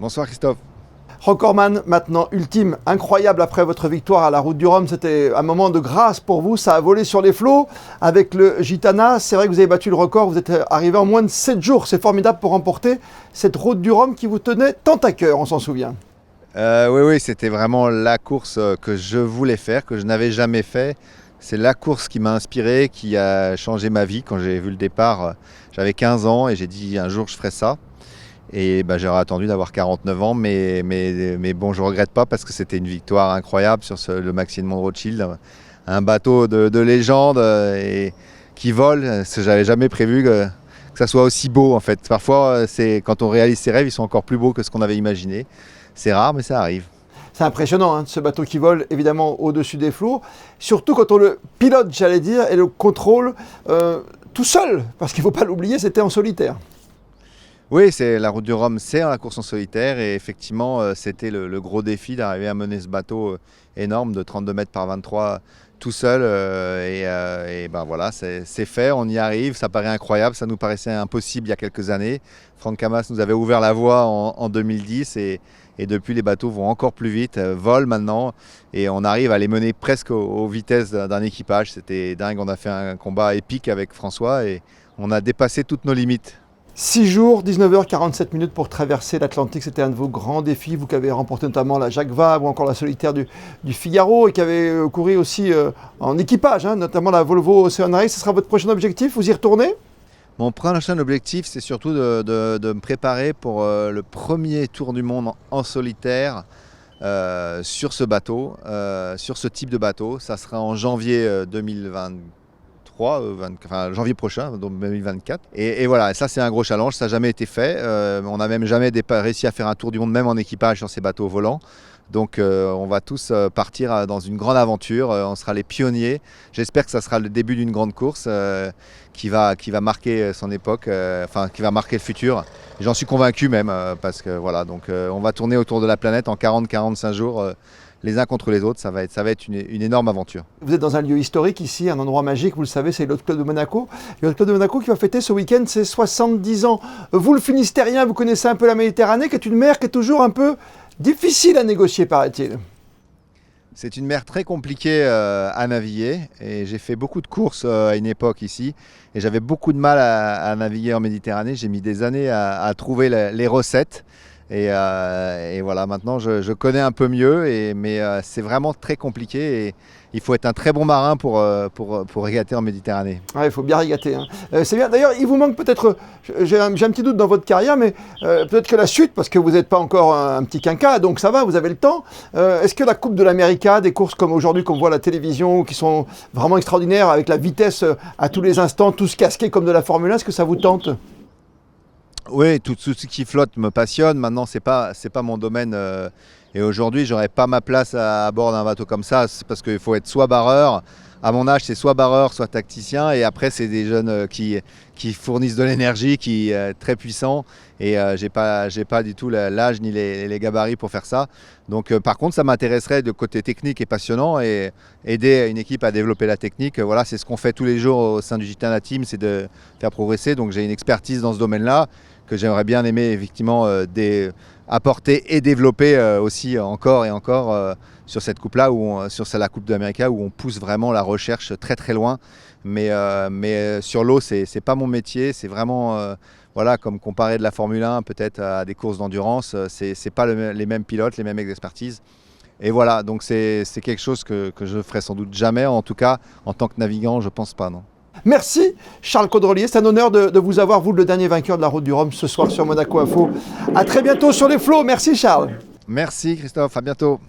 Bonsoir Christophe. Recordman maintenant, ultime, incroyable après votre victoire à la Route du Rhum. C'était un moment de grâce pour vous, ça a volé sur les flots avec le Gitana. C'est vrai que vous avez battu le record, vous êtes arrivé en moins de 7 jours. C'est formidable pour remporter cette Route du Rhum qui vous tenait tant à cœur, on s'en souvient. Oui, c'était vraiment la course que je voulais faire, que je n'avais jamais fait. C'est la course qui m'a inspiré, qui a changé ma vie. Quand j'ai vu le départ, j'avais 15 ans et j'ai dit un jour je ferai ça. Et j'aurais attendu d'avoir 49 ans, mais bon, je ne regrette pas parce que c'était une victoire incroyable sur le Maxi Edmond Rothschild. Un bateau de légende et qui vole, je n'avais jamais prévu que ça soit aussi beau en fait. Parfois, quand on réalise ses rêves, ils sont encore plus beaux que ce qu'on avait imaginé. C'est rare, mais ça arrive. C'est impressionnant, ce bateau qui vole évidemment au-dessus des flots, surtout quand on le pilote, j'allais dire, et le contrôle tout seul, parce qu'il ne faut pas l'oublier, c'était en solitaire. Oui, c'est la Route du Rhum, c'est la course en solitaire et effectivement c'était le gros défi d'arriver à mener ce bateau énorme de 32 mètres par 23 tout seul voilà, c'est fait, on y arrive, ça paraît incroyable, ça nous paraissait impossible il y a quelques années. Franck Camas nous avait ouvert la voie en 2010 et depuis les bateaux vont encore plus vite, volent maintenant et on arrive à les mener presque aux vitesses d'un équipage. C'était dingue, on a fait un combat épique avec François et on a dépassé toutes nos limites. 6 jours, 19h47 pour traverser l'Atlantique, c'était un de vos grands défis, vous qui avez remporté notamment la Jacques Vabre ou encore la solitaire du Figaro et qui avez couru aussi en équipage, notamment la Volvo Ocean Race. Ce sera votre prochain objectif, vous y retournez? Mon prochain objectif, c'est surtout de me préparer pour le premier tour du monde en solitaire sur ce bateau, sur ce type de bateau. Ça sera en janvier 2023. Janvier prochain, donc 2024. Et voilà, ça c'est un gros challenge, ça n'a jamais été fait. On n'a même jamais réussi à faire un tour du monde, même en équipage sur ces bateaux volants. Donc on va tous partir dans une grande aventure, on sera les pionniers. J'espère que ça sera le début d'une grande course qui va marquer son époque, qui va marquer le futur. J'en suis convaincu même, parce que voilà, donc on va tourner autour de la planète en 40-45 jours. Les uns contre les autres, ça va être une énorme aventure. Vous êtes dans un lieu historique ici, un endroit magique, vous le savez, c'est l'Yacht Club de Monaco. Le Yacht Club de Monaco qui va fêter ce week-end ses 70 ans. Vous, le Finistérien, vous connaissez un peu la Méditerranée, qui est une mer qui est toujours un peu difficile à négocier, paraît-il. C'est une mer très compliquée à naviguer et j'ai fait beaucoup de courses à une époque ici et j'avais beaucoup de mal à naviguer en Méditerranée. J'ai mis des années à trouver les recettes. Et voilà, maintenant je connais un peu mieux, mais c'est vraiment très compliqué et il faut être un très bon marin pour régater en Méditerranée. Ouais, il faut bien régater. C'est bien. D'ailleurs, il vous manque peut-être, j'ai un petit doute dans votre carrière, mais peut-être que la suite, parce que vous n'êtes pas encore un petit quinquat, donc ça va, vous avez le temps. Est-ce que la Coupe de l'América, des courses comme aujourd'hui qu'on voit à la télévision, qui sont vraiment extraordinaires, avec la vitesse à tous les instants, tous casqués comme de la Formule 1, est-ce que ça vous tente ? Oui, tout ce qui flotte me passionne. Maintenant, c'est pas mon domaine. Et aujourd'hui, j'aurais pas ma place à bord d'un bateau comme ça, parce qu'il faut être soit barreur. À mon âge, c'est soit barreur, soit tacticien. Et après, c'est des jeunes qui fournissent de l'énergie, qui est très puissant. Et j'ai pas du tout l'âge ni les gabarits pour faire ça. Donc, par contre, ça m'intéresserait de côté technique et passionnant et aider une équipe à développer la technique. Voilà, c'est ce qu'on fait tous les jours au sein du Gitana Team, c'est de faire progresser. Donc, j'ai une expertise dans ce domaine-là que j'aimerais bien aimer effectivement apporter et développer aussi encore et encore sur cette coupe-là, sur la Coupe de l'Amérique où on pousse vraiment la recherche très très loin. Mais sur l'eau, c'est pas mon métier, c'est vraiment voilà, comme comparer de la Formule 1 peut-être à des courses d'endurance, c'est pas les mêmes pilotes, les mêmes expertises. Et voilà, donc c'est quelque chose que je ferai sans doute jamais, en tout cas en tant que navigant, je pense pas, non. Merci Charles Caudrelier, c'est un honneur de vous avoir, vous le dernier vainqueur de la Route du Rhum ce soir sur Monaco Info. À très bientôt sur les flots, merci Charles. Merci Christophe, à bientôt.